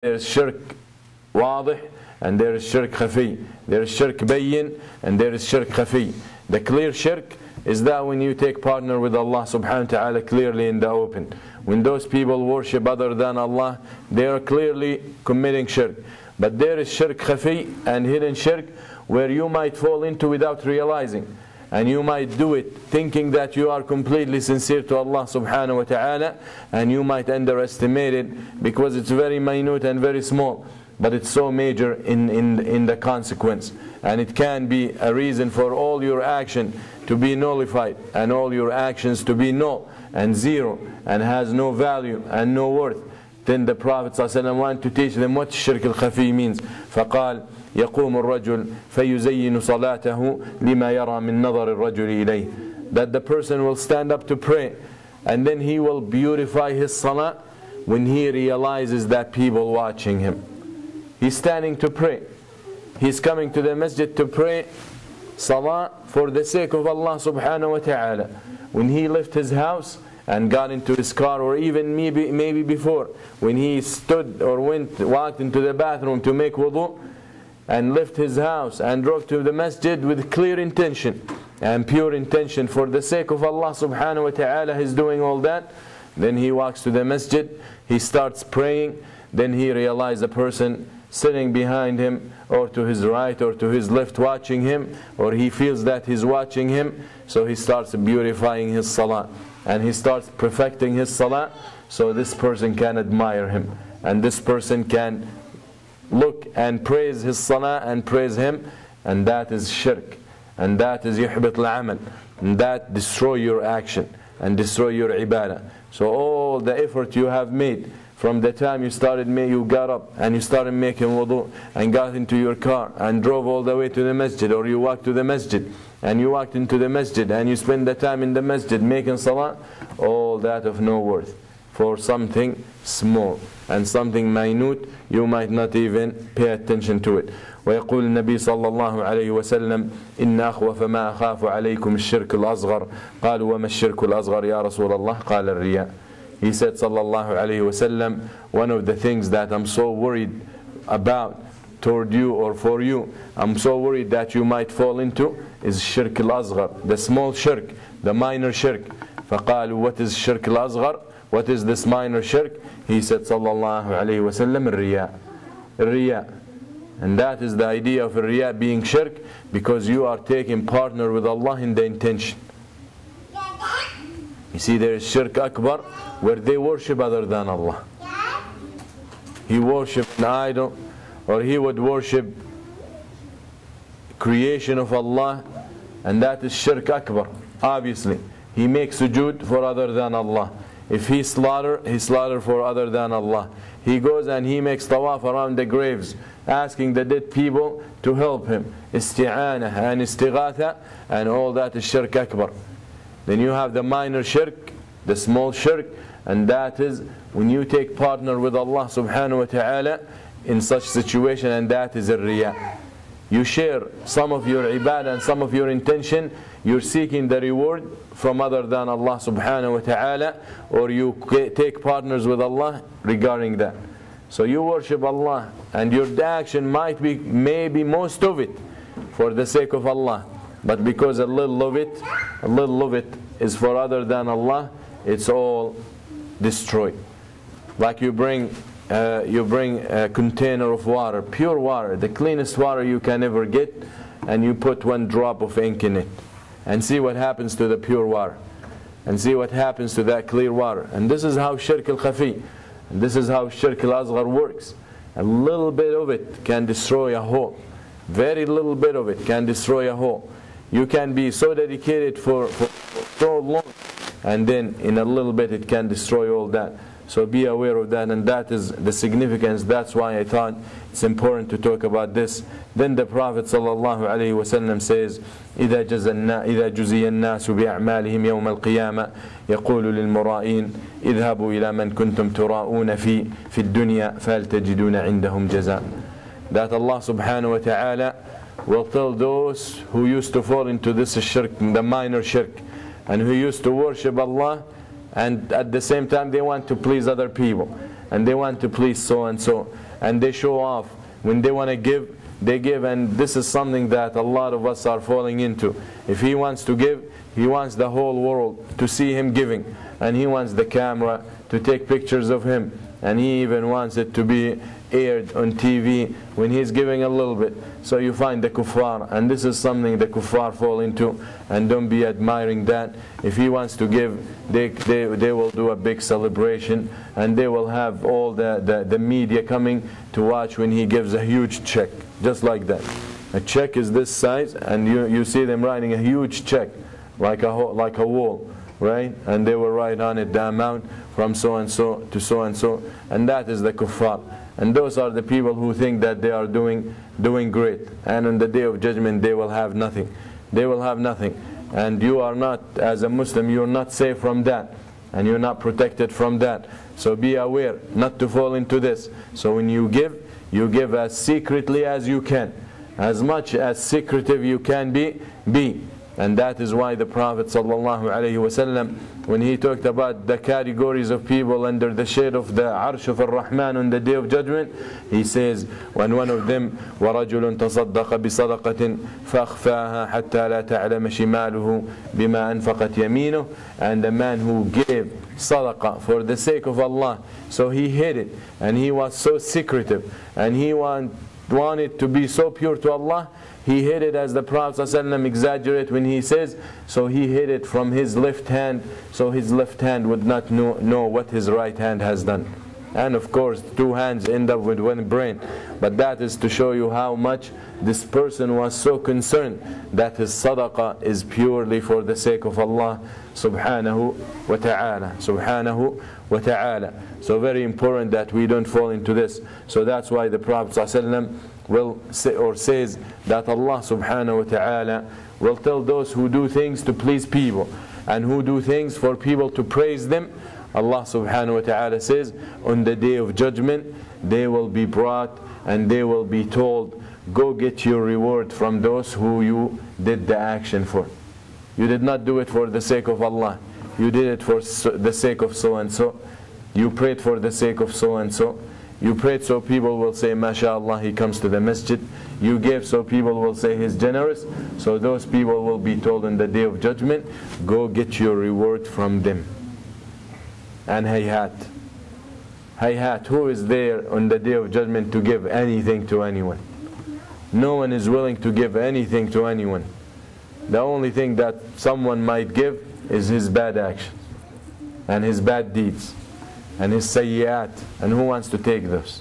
There's shirk wadih and there is shirk khafi. There is shirk bayyin and there is shirk khafi. The clear shirk is that when you take partner with Allah subhanahu wa ta'ala clearly in the open. When those people worship other than Allah, they are clearly committing shirk. But there is shirk khafi and hidden shirk where you might fall into without realizing. And you might do it thinking that you are completely sincere to Allah subhanahu wa ta'ala, and you might underestimate it because it's very minute and very small, but it's so major in the consequence. And it can be a reason for all your action to be nullified and all your actions to be null and zero and has no value and no worth. Then the Prophet ﷺ wanted to teach them what shirk al-khafi means. فقال يقوم الرجل فيزين صلاته لما يرى من نظر الرجل إليه. That the person will stand up to pray and then he will beautify his salah when he realizes that people watching him. He's standing to pray. He's coming to the masjid to pray salah for the sake of Allah subhanahu wa ta'ala. When he left his house and got into his car, or even maybe before, when he stood or walked into the bathroom to make wudu, and left his house and drove to the masjid with clear intention and pure intention for the sake of Allah subhanahu wa ta'ala, he's doing all that. Then he walks to the masjid, he starts praying, then he realizes a person sitting behind him or to his right or to his left watching him, or he feels that he's watching him, so he starts beautifying his salah and he starts perfecting his salah so this person can admire him and this person can look and praise his salah and praise him. And that is shirk, and that is yuhbit al-amal, and that destroy your action and destroy your ibadah. So all the effort you have made from the time you got up and you started making wudu and got into your car and drove all the way to the masjid, or you walked to the masjid and you walked into the masjid and you spend the time in the masjid making salah, all that of no worth for something small and something minute, you might not even pay attention to it. ويقول النبي صلى الله عليه وسلم إن أخوف ما أخاف عليكم الشرك الأصغر قالوا وما الشرك الأصغر يا رسول الله قال الرياء. He said sallallahu alayhi wasallam, one of the things that I'm so worried about toward you or for you, I'm so worried that you might fall into, is shirk al-asghar, the small shirk, the minor shirk. فقالوا what is shirk al-asghar? What is this minor shirk? He said sallallahu alayhi wasallam, riya. Riya. And that is the idea of riya being shirk, because you are taking partner with Allah in the intention. You see, there is shirk akbar where they worship other than Allah. He worshipped an idol, or he would worship creation of Allah, and that is shirk akbar. Obviously, he makes sujood for other than Allah. If he slaughter for other than Allah. He goes and he makes tawaf around the graves, asking the dead people to help him. Isti'anah and istighatha, and all that is shirk akbar. Then you have the minor shirk, the small shirk, and that is when you take partner with Allah subhanahu wa ta'ala in such situation, and that is a riya. You share some of your ibadah and some of your intention, you're seeking the reward from other than Allah subhanahu wa ta'ala, or you take partners with Allah regarding that. So you worship Allah and your action might be maybe most of it for the sake of Allah, but because a little of it is for other than Allah, it's all destroyed. Like you bring a container of water, pure water, the cleanest water you can ever get, and you put one drop of ink in it, and see what happens to the pure water, and see what happens to that clear water. And this is how shirk al-khafi, and this is how shirk al-asghar works. A little bit of it can destroy a whole. Very little bit of it can destroy a whole. You can be so dedicated for so long, and then in a little bit it can destroy all that. So be aware of that, and that is the significance. That's why I thought it's important to talk about this. Then the Prophet ﷺ says, إِذَا جُزِيَ النَّاسُ بِأَعْمَالِهِمْ يَوْمَ الْقِيَامَةِ يَقُولُ لِلْمُرَائِينَ اذْهَبُوا إِلَى مَنْ كُنْتُمْ تُرَاءُونَ فِي الدُّنْيَا فَهَلْ تَجِدُونَ عِنْدَهُمْ جَزَاءً. That Allah subhanahu wa ta'ala will tell those who used to fall into this shirk, the minor shirk, and who used to worship Allah, and at the same time they want to please other people, and they want to please so and so, and they show off. When they want to give, they give, and this is something that a lot of us are falling into. If he wants to give, he wants the whole world to see him giving, and he wants the camera to take pictures of him, and he even wants it to be aired on TV when he's giving a little bit. So you find the kuffar, and this is something the kuffar fall into, and don't be admiring that. If he wants to give, they will do a big celebration, and they will have all the media coming to watch when he gives a huge check, just like that. A check is this size, and you see them writing a huge check, like a wall, right? And they will write on it the amount from so and so to so and so, and that is the kuffar. And those are the people who think that they are doing great, and on the day of judgment they will have nothing. They will have nothing, and you are not, as a Muslim, you are not safe from that, and you're not protected from that. So be aware not to fall into this. So when you give as secretly as you can, as much as secretive you can be. And that is why the Prophet ﷺ, when he talked about the categories of people under the shade of the Arsh of Ar-Rahman on the Day of Judgment, he says, when one of them, وَرَجُلٌ تَصَدَّقَ بِصَدَقَةٍ فَأَخْفَاهَا حَتَّى لَا تَعْلَمَ شِمَالُهُ بِمَا أَنْفَقَتْ يَمِينُهُ, and the man who gave sadaqah for the sake of Allah, so he hid it, and he was so secretive, and he wanted to be so pure to Allah, he hid it, as the Prophet ﷺ exaggerate when he says, so he hid it from his left hand, so his left hand would not know what his right hand has done. And of course, two hands end up with one brain. But that is to show you how much this person was so concerned that his sadaqah is purely for the sake of Allah subhanahu wa ta'ala. Subhanahu wa ta'ala. So very important that we don't fall into this. So that's why the Prophet ﷺ will say, or says, that Allah subhanahu wa ta'ala will tell those who do things to please people and who do things for people to praise them. Allah subhanahu wa ta'ala says, on the day of judgment they will be brought and they will be told, go get your reward from those who you did the action for. You did not do it for the sake of Allah, you did it for the sake of so and so. You prayed for the sake of so and so. You prayed so people will say, MashaAllah, he comes to the masjid. You gave so people will say he's generous. So those people will be told on the day of judgment, go get your reward from them. And hayhat, who is there on the day of judgment to give anything to anyone? No one is willing to give anything to anyone. The only thing that someone might give is his bad actions and his bad deeds and his sayyat, and who wants to take those?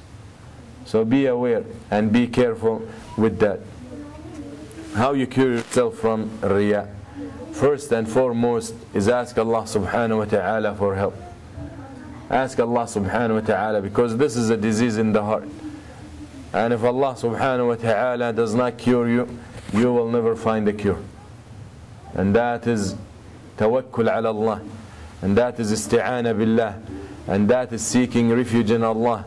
So be aware and be careful with that. How you cure yourself from riya? First and foremost is ask Allah subhanahu wa ta'ala for help. Ask Allah subhanahu wa ta'ala, because this is a disease in the heart. And if Allah subhanahu wa ta'ala does not cure you, you will never find a cure. And that is tawakkul ala Allah. And that is isti'ana billah. And that is seeking refuge in Allah.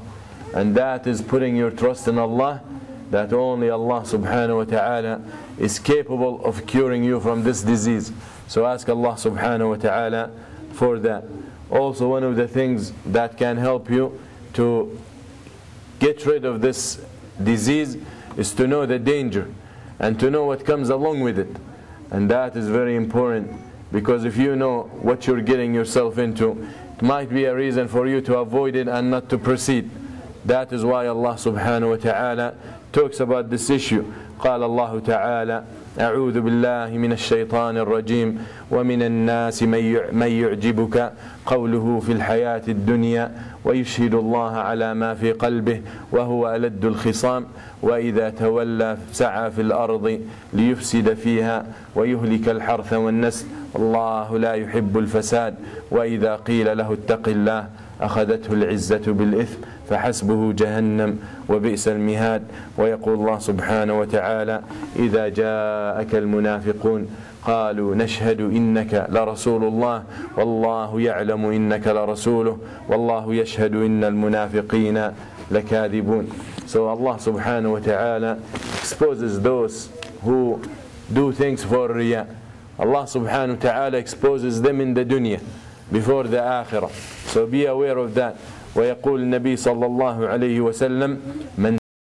And that is putting your trust in Allah, that only Allah subhanahu wa ta'ala is capable of curing you from this disease. So ask Allah subhanahu wa ta'ala for that. Also, one of the things that can help you to get rid of this disease is to know the danger and to know what comes along with it. And that is very important, because if you know what you're getting yourself into, it might be a reason for you to avoid it and not to proceed. That is why Allah subhanahu wa ta'ala talks about this issue. قال الله تعالى أعوذ بالله من الشيطان الرجيم ومن الناس من يعجبك قوله في الحياة الدنيا ويشهد الله على ما في قلبه وهو ألد الخصام وإذا تولى سعى في الأرض ليفسد فيها ويهلك الحرث والنسل والله لا يحب الفساد وإذا قيل له اتق الله أخذته العزة بالإثم فحسبه جهنم وبئس المهاد. ويقول الله سبحانه وتعالى إذا جاءك المنافقون قالوا نشهد إنك لرسول الله والله يعلم إنك لرسوله والله يشهد إن المنافقين لكاذبون. So Allah subhanahu wa ta'ala exposes those who do things for riya. Allah subhanahu wa ta'ala exposes them in the dunya before the akhirah. So be aware of that. ويقول النبي صلى الله عليه وسلم: من